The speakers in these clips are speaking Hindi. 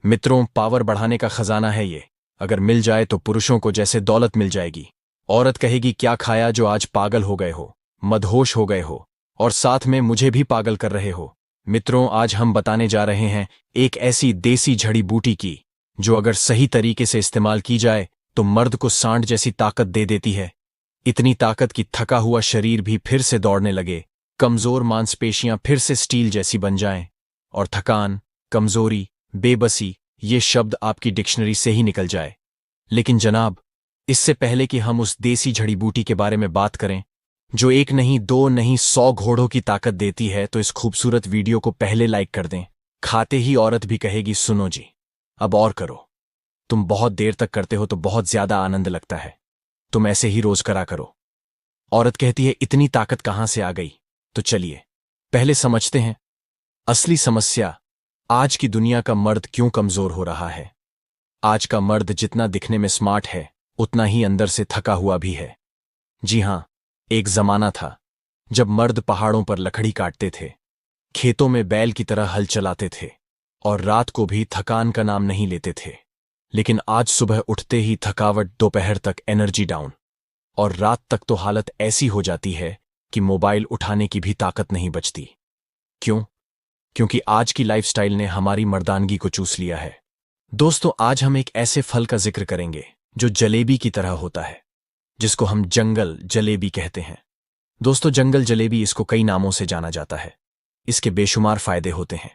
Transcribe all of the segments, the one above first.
मित्रों, पावर बढ़ाने का खजाना है ये। अगर मिल जाए तो पुरुषों को जैसे दौलत मिल जाएगी। औरत कहेगी क्या खाया जो आज पागल हो गए हो, मदहोश हो गए हो, और साथ में मुझे भी पागल कर रहे हो। मित्रों, आज हम बताने जा रहे हैं एक ऐसी देसी जड़ी बूटी की जो अगर सही तरीके से इस्तेमाल की जाए तो मर्द को सांड जैसी ताकत दे देती है। इतनी ताकत कि थका हुआ शरीर भी फिर से दौड़ने लगे, कमजोर मांसपेशियां फिर से स्टील जैसी बन जाएं, और थकान, कमजोरी, बेबसी ये शब्द आपकी डिक्शनरी से ही निकल जाए। लेकिन जनाब, इससे पहले कि हम उस देसी जड़ी बूटी के बारे में बात करें जो एक नहीं, दो नहीं, 100 घोड़ों की ताकत देती है, तो इस खूबसूरत वीडियो को पहले लाइक कर दें। खाते ही औरत भी कहेगी सुनो जी, अब और करो। तुम बहुत देर तक करते हो तो बहुत ज्यादा आनंद लगता है, तुम ऐसे ही रोज करा करो। औरत कहती है इतनी ताकत कहां से आ गई? तो चलिए पहले समझते हैं असली समस्या। आज की दुनिया का मर्द क्यों कमजोर हो रहा है? आज का मर्द जितना दिखने में स्मार्ट है उतना ही अंदर से थका हुआ भी है। जी हां, एक जमाना था जब मर्द पहाड़ों पर लकड़ी काटते थे, खेतों में बैल की तरह हल चलाते थे, और रात को भी थकान का नाम नहीं लेते थे। लेकिन आज सुबह उठते ही थकावट, दोपहर तक एनर्जी डाउन, और रात तक तो हालत ऐसी हो जाती है कि मोबाइल उठाने की भी ताकत नहीं बचती। क्यों? क्योंकि आज की लाइफस्टाइल ने हमारी मर्दानगी को चूस लिया है। दोस्तों, आज हम एक ऐसे फल का जिक्र करेंगे जो जलेबी की तरह होता है, जिसको हम जंगल जलेबी कहते हैं। दोस्तों, जंगल जलेबी, इसको कई नामों से जाना जाता है। इसके बेशुमार फायदे होते हैं।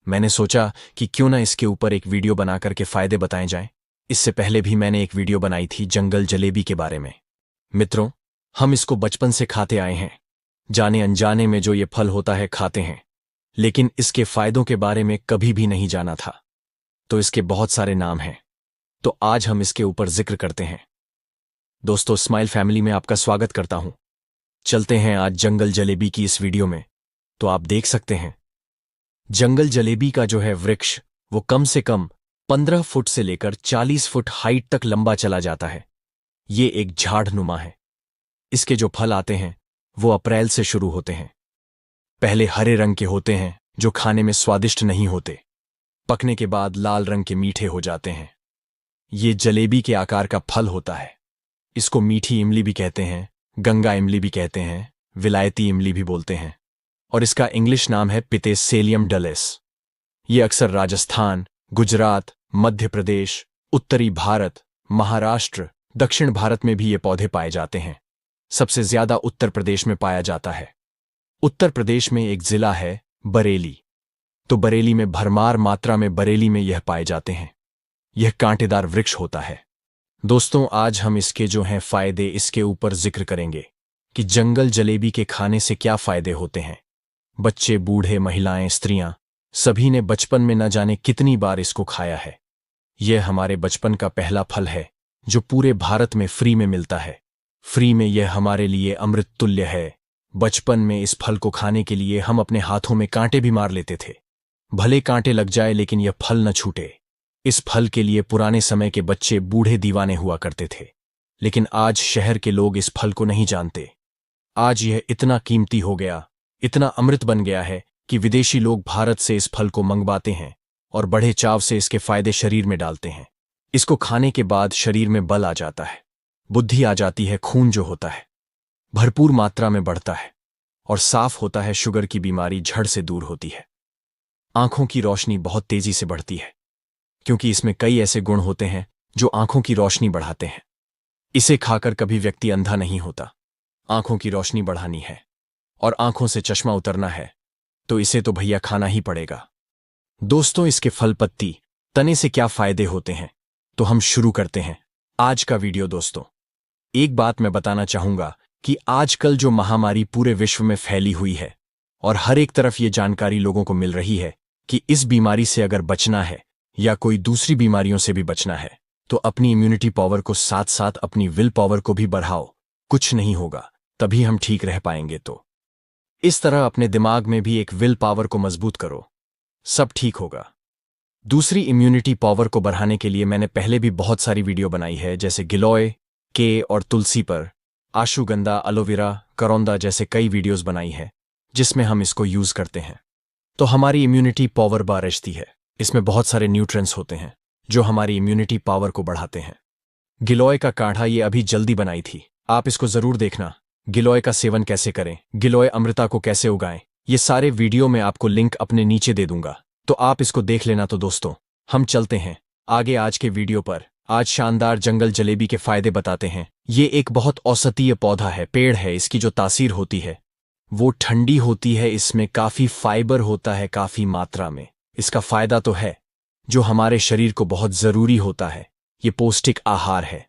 मैंने सोचा कि क्यों ना इसके ऊपर एक वीडियो बनाकर के फायदे बताए जाएं। इससे पहले भी मैंने एक वीडियो बनाई थी जंगल जलेबी के बारे में। मित्रों, हम इसको बचपन से खाते आए हैं, जाने अनजाने में जो ये फल होता है खाते हैं, लेकिन इसके फायदों के बारे में कभी भी नहीं जाना था। तो इसके बहुत सारे नाम हैं, तो आज हम इसके ऊपर जिक्र करते हैं। दोस्तों, स्माइल फैमिली में आपका स्वागत करता हूं। चलते हैं आज जंगल जलेबी की इस वीडियो में। तो आप देख सकते हैं जंगल जलेबी का जो है वृक्ष, वो कम से कम 15 फुट से लेकर 40 फुट हाइट तक लंबा चला जाता है। ये एक झाड़नुमा है। इसके जो फल आते हैं वो अप्रैल से शुरू होते हैं। पहले हरे रंग के होते हैं जो खाने में स्वादिष्ट नहीं होते, पकने के बाद लाल रंग के मीठे हो जाते हैं। ये जलेबी के आकार का फल होता है। इसको मीठी इमली भी कहते हैं, गंगा इमली भी कहते हैं, विलायती इमली भी बोलते हैं, और इसका इंग्लिश नाम है पितेसेलियम डलेस। ये अक्सर राजस्थान, गुजरात, मध्य प्रदेश, उत्तरी भारत, महाराष्ट्र, दक्षिण भारत में भी ये पौधे पाए जाते हैं। सबसे ज्यादा उत्तर प्रदेश में पाया जाता है। उत्तर प्रदेश में एक जिला है बरेली, तो बरेली में भरमार मात्रा में बरेली में यह पाए जाते हैं। यह कांटेदार वृक्ष होता है। दोस्तों, आज हम इसके जो हैं फायदे, इसके ऊपर जिक्र करेंगे कि जंगल जलेबी के खाने से क्या फायदे होते हैं। बच्चे, बूढ़े, महिलाएं, स्त्रियां, सभी ने बचपन में न जाने कितनी बार इसको खाया है। यह हमारे बचपन का पहला फल है जो पूरे भारत में फ्री में मिलता है। फ्री में यह हमारे लिए अमृत तुल्य है। बचपन में इस फल को खाने के लिए हम अपने हाथों में कांटे भी मार लेते थे। भले कांटे लग जाए लेकिन यह फल न छूटे। इस फल के लिए पुराने समय के बच्चे, बूढ़े दीवाने हुआ करते थे। लेकिन आज शहर के लोग इस फल को नहीं जानते। आज यह इतना कीमती हो गया, इतना अमृत बन गया है कि विदेशी लोग भारत से इस फल को मंगवाते हैं और बड़े चाव से इसके फायदे शरीर में डालते हैं। इसको खाने के बाद शरीर में बल आ जाता है, बुद्धि आ जाती है, खून जो होता है भरपूर मात्रा में बढ़ता है और साफ होता है। शुगर की बीमारी झड़ से दूर होती है। आंखों की रोशनी बहुत तेजी से बढ़ती है, क्योंकि इसमें कई ऐसे गुण होते हैं जो आंखों की रोशनी बढ़ाते हैं। इसे खाकर कभी व्यक्ति अंधा नहीं होता। आंखों की रोशनी बढ़ानी है और आंखों से चश्मा उतरना है तो इसे तो भैया खाना ही पड़ेगा। दोस्तों, इसके फल, पत्ती, तने से क्या फायदे होते हैं, तो हम शुरू करते हैं आज का वीडियो। दोस्तों, एक बात मैं बताना चाहूंगा कि आजकल जो महामारी पूरे विश्व में फैली हुई है और हर एक तरफ ये जानकारी लोगों को मिल रही है कि इस बीमारी से अगर बचना है या कोई दूसरी बीमारियों से भी बचना है तो अपनी इम्यूनिटी पावर को साथ साथ अपनी विल पावर को भी बढ़ाओ। कुछ नहीं होगा, तभी हम ठीक रह पाएंगे। तो इस तरह अपने दिमाग में भी एक विल पावर को मजबूत करो, सब ठीक होगा। दूसरी इम्यूनिटी पावर को बढ़ाने के लिए मैंने पहले भी बहुत सारी वीडियो बनाई है, जैसे गिलोय के और तुलसी पर, आशुगंधा, एलोवेरा, करौंदा जैसे कई वीडियोस बनाई है जिसमें हम इसको यूज करते हैं तो हमारी इम्यूनिटी पावर बढ़ती है। इसमें बहुत सारे न्यूट्रिएंट्स होते हैं जो हमारी इम्यूनिटी पावर को बढ़ाते हैं। गिलोय का काढ़ा ये अभी जल्दी बनाई थी, आप इसको जरूर देखना। गिलोय का सेवन कैसे करें, गिलोय अमृता को कैसे उगाएं, ये सारे वीडियो में आपको लिंक अपने नीचे दे दूंगा, तो आप इसको देख लेना। तो दोस्तों, हम चलते हैं आगे आज के वीडियो पर। आज शानदार जंगल जलेबी के फायदे बताते हैं। ये एक बहुत औषधीय पौधा है, पेड़ है। इसकी जो तासीर होती है वो ठंडी होती है। इसमें काफी फाइबर होता है, काफी मात्रा में। इसका फायदा तो है जो हमारे शरीर को बहुत जरूरी होता है। ये पौष्टिक आहार है।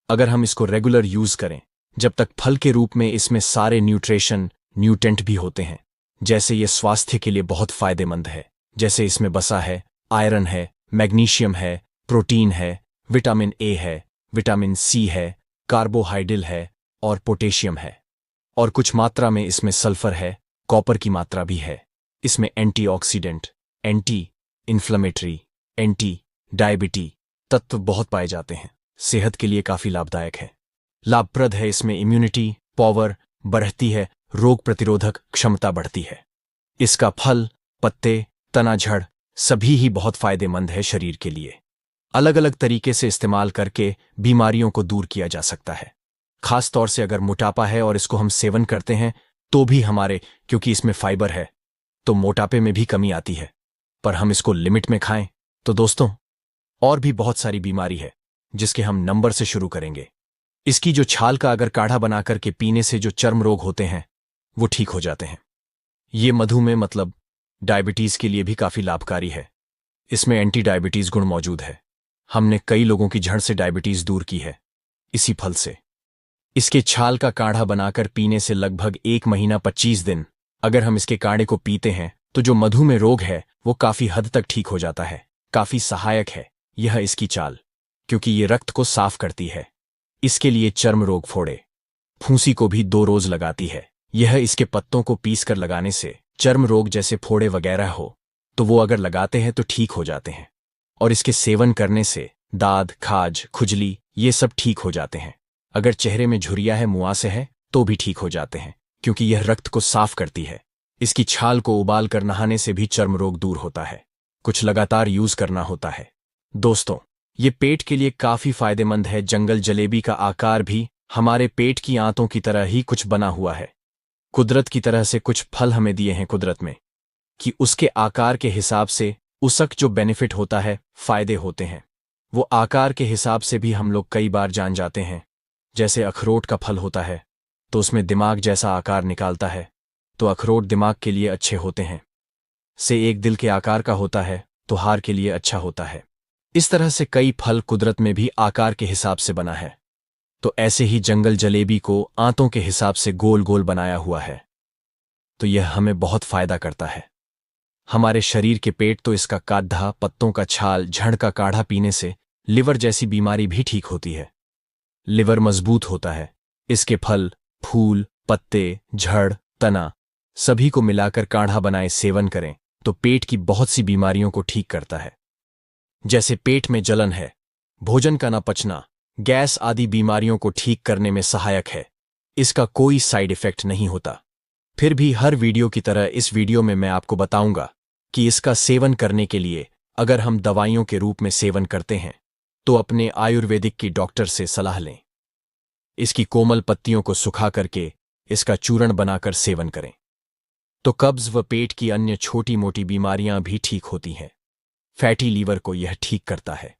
अगर हम इसको रेगुलर यूज करें, जब तक फल के रूप में इसमें सारे न्यूट्रेंट भी होते हैं, जैसे ये स्वास्थ्य के लिए बहुत फायदेमंद है। जैसे इसमें वसा है, आयरन है, मैग्नीशियम है, प्रोटीन है, विटामिन ए है, विटामिन सी है, कार्बोहाइड्रेट है और पोटेशियम है। और कुछ मात्रा में इसमें सल्फर है, कॉपर की मात्रा भी है। इसमें एंटीऑक्सीडेंट, एंटी इन्फ्लेमेटरी, एंटी डायबिटी तत्व बहुत पाए जाते हैं। सेहत के लिए काफी लाभदायक है, लाभप्रद है। इसमें इम्यूनिटी पावर बढ़ती है, रोग प्रतिरोधक क्षमता बढ़ती है। इसका फल, पत्ते, तना, जड़ सभी ही बहुत फायदेमंद है शरीर के लिए। अलग अलग तरीके से इस्तेमाल करके बीमारियों को दूर किया जा सकता है। खास तौर से अगर मोटापा है और इसको हम सेवन करते हैं तो भी क्योंकि इसमें फाइबर है तो मोटापे में भी कमी आती है। पर हम इसको लिमिट में खाएं तो दोस्तों, और भी बहुत सारी बीमारी है जिसके हम नंबर से शुरू करेंगे। इसकी जो छाल का अगर काढ़ा बना करके पीने से जो चर्म रोग होते हैं वो ठीक हो जाते हैं। ये मधुमेह मतलब डायबिटीज के लिए भी काफी लाभकारी है। इसमें एंटी डायबिटीज गुण मौजूद है। हमने कई लोगों की जड़ से डायबिटीज दूर की है इसी फल से। इसके छाल का काढ़ा बनाकर पीने से लगभग 1 महीना 25 दिन अगर हम इसके काढ़े को पीते हैं तो जो मधुमेह रोग है वो काफी हद तक ठीक हो जाता है। काफी सहायक है यह इसकी चाल, क्योंकि ये रक्त को साफ करती है। इसके लिए चर्म रोग, फोड़े, फूंसी को भी 2 रोज लगाती है। यह इसके पत्तों को पीस कर लगाने से चर्म रोग जैसे फोड़े वगैरह हो तो वो अगर लगाते हैं तो ठीक हो जाते हैं। और इसके सेवन करने से दाद, खाज, खुजली ये सब ठीक हो जाते हैं। अगर चेहरे में झुर्रियां है, मुआसे है तो भी ठीक हो जाते हैं, क्योंकि यह रक्त को साफ करती है। इसकी छाल को उबाल कर नहाने से भी चर्म रोग दूर होता है। कुछ लगातार यूज करना होता है। दोस्तों, ये पेट के लिए काफी फायदेमंद है। जंगल जलेबी का आकार भी हमारे पेट की आंतों की तरह ही कुछ बना हुआ है। कुदरत की तरह से कुछ फल हमें दिए हैं कुदरत में कि उसके आकार के हिसाब से उसक जो बेनिफिट होता है, फायदे होते हैं, वो आकार के हिसाब से भी हम लोग कई बार जान जाते हैं। जैसे अखरोट का फल होता है तो उसमें दिमाग जैसा आकार निकालता है, तो अखरोट दिमाग के लिए अच्छे होते हैं। से एक दिल के आकार का होता है तो हार के लिए अच्छा होता है। इस तरह से कई फल कुदरत में भी आकार के हिसाब से बना है। तो ऐसे ही जंगल जलेबी को आंतों के हिसाब से गोल गोल बनाया हुआ है, तो यह हमें बहुत फायदा करता है। हमारे शरीर के पेट तो इसका काढ़ा, पत्तों का छाल, जड़ का काढ़ा पीने से लिवर जैसी बीमारी भी ठीक होती है। लिवर मजबूत होता है। इसके फल, फूल, पत्ते, जड़, तना सभी को मिलाकर काढ़ा बनाए सेवन करें तो पेट की बहुत सी बीमारियों को ठीक करता है। जैसे पेट में जलन है, भोजन का न पचना, गैस आदि बीमारियों को ठीक करने में सहायक है। इसका कोई साइड इफेक्ट नहीं होता। फिर भी हर वीडियो की तरह इस वीडियो में मैं आपको बताऊंगा कि इसका सेवन करने के लिए अगर हम दवाइयों के रूप में सेवन करते हैं तो अपने आयुर्वेदिक की डॉक्टर से सलाह लें। इसकी कोमल पत्तियों को सुखा करके इसका चूर्ण बनाकर सेवन करें तो कब्ज व पेट की अन्य छोटी मोटी बीमारियां भी ठीक होती हैं। फैटी लीवर को यह ठीक करता है।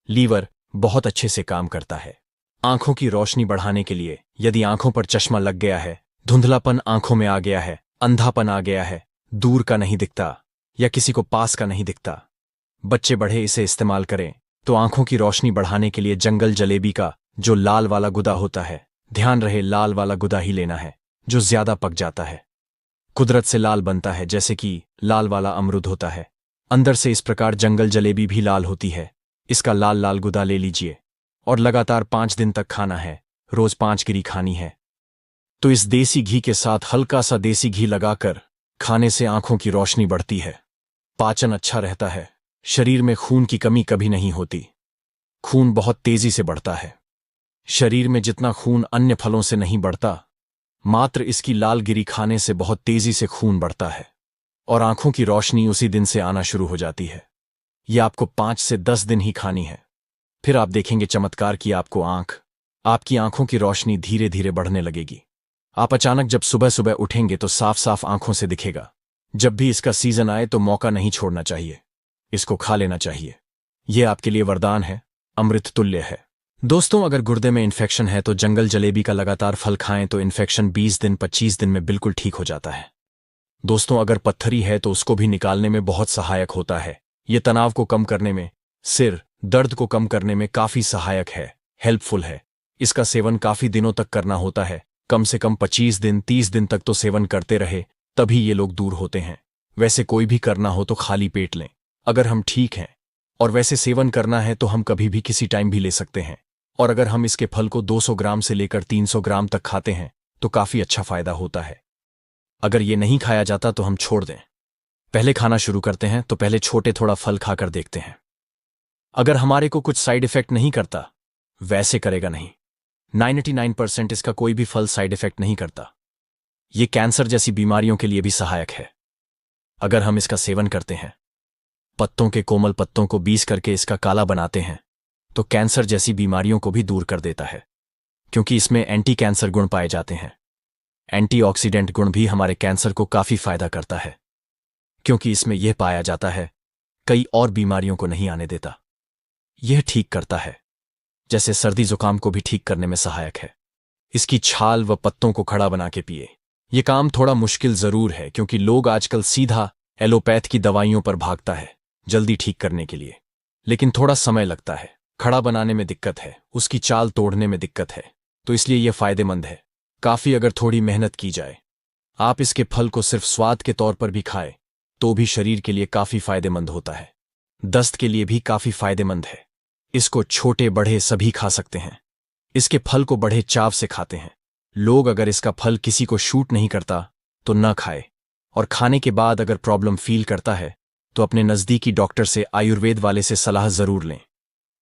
लीवर बहुत अच्छे से काम करता है। आंखों की रोशनी बढ़ाने के लिए, यदि आंखों पर चश्मा लग गया है, धुंधलापन आंखों में आ गया है, अंधापन आ गया है, दूर का नहीं दिखता या किसी को पास का नहीं दिखता, बच्चे बढ़े इसे इस्तेमाल करें तो आंखों की रोशनी बढ़ाने के लिए जंगल जलेबी का जो लाल वाला गुदा होता है, ध्यान रहे लाल वाला गुदा ही लेना है, जो ज्यादा पक जाता है, कुदरत से लाल बनता है, जैसे कि लाल वाला अमरूद होता है। अंदर से इस प्रकार जंगल जलेबी भी लाल होती है। इसका लाल लाल गुदा ले लीजिए और लगातार 5 दिन तक खाना है। रोज 5 गिरी खानी है। तो इस देसी घी के साथ हल्का सा देसी घी लगाकर खाने से आंखों की रोशनी बढ़ती है, पाचन अच्छा रहता है, शरीर में खून की कमी कभी नहीं होती। खून बहुत तेजी से बढ़ता है। शरीर में जितना खून अन्य फलों से नहीं बढ़ता, मात्र इसकी लाल गिरी खाने से बहुत तेजी से खून बढ़ता है और आंखों की रोशनी उसी दिन से आना शुरू हो जाती है। ये आपको 5 से 10 दिन ही खानी है। फिर आप देखेंगे चमत्कार कि आपकी आंखों की रोशनी धीरे धीरे बढ़ने लगेगी। आप अचानक जब सुबह सुबह उठेंगे तो साफ साफ आंखों से दिखेगा। जब भी इसका सीजन आए तो मौका नहीं छोड़ना चाहिए, इसको खा लेना चाहिए। यह आपके लिए वरदान है, अमृत तुल्य है। दोस्तों, अगर गुर्दे में इन्फेक्शन है तो जंगल जलेबी का लगातार फल खाएं तो इन्फेक्शन 20 दिन 25 दिन में बिल्कुल ठीक हो जाता है। दोस्तों, अगर पत्थरी है तो उसको भी निकालने में बहुत सहायक होता है। ये तनाव को कम करने में, सिर दर्द को कम करने में काफी सहायक है, हेल्पफुल है। इसका सेवन काफी दिनों तक करना होता है, कम से कम 25 दिन 30 दिन तक तो सेवन करते रहे, तभी ये लोग दूर होते हैं। वैसे कोई भी करना हो तो खाली पेट लें अगर हम ठीक हैं, और वैसे सेवन करना है तो हम कभी भी किसी टाइम भी ले सकते हैं। और अगर हम इसके फल को 200 ग्राम से लेकर 300 ग्राम तक खाते हैं तो काफी अच्छा फायदा होता है। अगर ये नहीं खाया जाता तो हम छोड़ दें। पहले खाना शुरू करते हैं तो पहले छोटे थोड़ा फल खाकर देखते हैं। अगर हमारे को कुछ साइड इफेक्ट नहीं करता, वैसे करेगा नहीं। 99% इसका कोई भी फल साइड इफेक्ट नहीं करता। ये कैंसर जैसी बीमारियों के लिए भी सहायक है। अगर हम इसका सेवन करते हैं, पत्तों के कोमल पत्तों को बीस करके इसका काला बनाते हैं तो कैंसर जैसी बीमारियों को भी दूर कर देता है, क्योंकि इसमें एंटी कैंसर गुण पाए जाते हैं। एंटीऑक्सीडेंट गुण भी हमारे कैंसर को काफी फायदा करता है, क्योंकि इसमें यह पाया जाता है कई और बीमारियों को नहीं आने देता। यह ठीक करता है, जैसे सर्दी जुकाम को भी ठीक करने में सहायक है। इसकी छाल व पत्तों को खड़ा बना के पिए। यह काम थोड़ा मुश्किल जरूर है, क्योंकि लोग आजकल सीधा एलोपैथ की दवाइयों पर भागता है जल्दी ठीक करने के लिए, लेकिन थोड़ा समय लगता है। खड़ा बनाने में दिक्कत है, उसकी चाल तोड़ने में दिक्कत है, तो इसलिए यह फायदेमंद है काफी अगर थोड़ी मेहनत की जाए। आप इसके फल को सिर्फ स्वाद के तौर पर भी खाएं तो भी शरीर के लिए काफी फायदेमंद होता है। दस्त के लिए भी काफी फायदेमंद है। इसको छोटे बड़े सभी खा सकते हैं। इसके फल को बड़े चाव से खाते हैं लोग। अगर इसका फल किसी को शूट नहीं करता तो न खाए, और खाने के बाद अगर प्रॉब्लम फील करता है तो अपने नजदीकी डॉक्टर से, आयुर्वेद वाले से सलाह जरूर लें।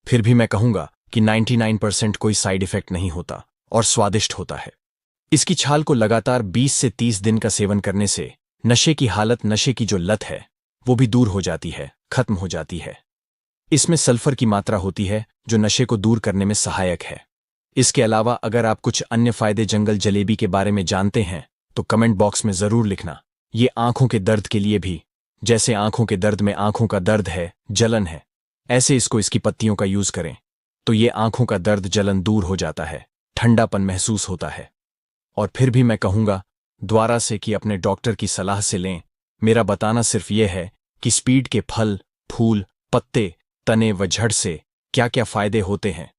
फिर भी मैं कहूंगा कि 99% कोई साइड इफेक्ट नहीं होता और स्वादिष्ट होता है। इसकी छाल को लगातार 20 से 30 दिन का सेवन करने से नशे की जो लत है वो भी दूर हो जाती है, खत्म हो जाती है। इसमें सल्फर की मात्रा होती है जो नशे को दूर करने में सहायक है। इसके अलावा अगर आप कुछ अन्य फायदे जंगल जलेबी के बारे में जानते हैं तो कमेंट बॉक्स में जरूर लिखना। ये आंखों के दर्द के लिए भी, जैसे आंखों के दर्द में आंखों का दर्द है, जलन है, ऐसे इसकी पत्तियों का यूज करें तो ये आंखों का दर्द जलन दूर हो जाता है, ठंडापन महसूस होता है। और फिर भी मैं कहूंगा द्वारा से कि अपने डॉक्टर की सलाह से लें। मेरा बताना सिर्फ यह है कि स्पीड के फल, फूल, पत्ते, तने व झड़ से क्या क्या फायदे होते हैं।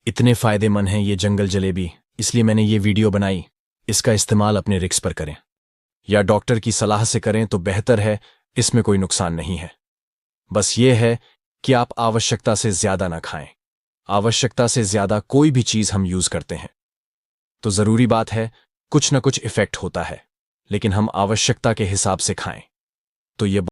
इतने फायदेमंद हैं ये जंगल जलेबी, इसलिए मैंने ये वीडियो बनाई। इसका इस्तेमाल अपने रिस्क पर करें या डॉक्टर की सलाह से करें तो बेहतर है, इसमें कोई नुकसान नहीं है। बस ये है कि आप आवश्यकता से ज्यादा ना खाएं। आवश्यकता से ज्यादा कोई भी चीज हम यूज करते हैं तो जरूरी बात है कुछ न कुछ इफेक्ट होता है, लेकिन हम आवश्यकता के हिसाब से खाएं तो ये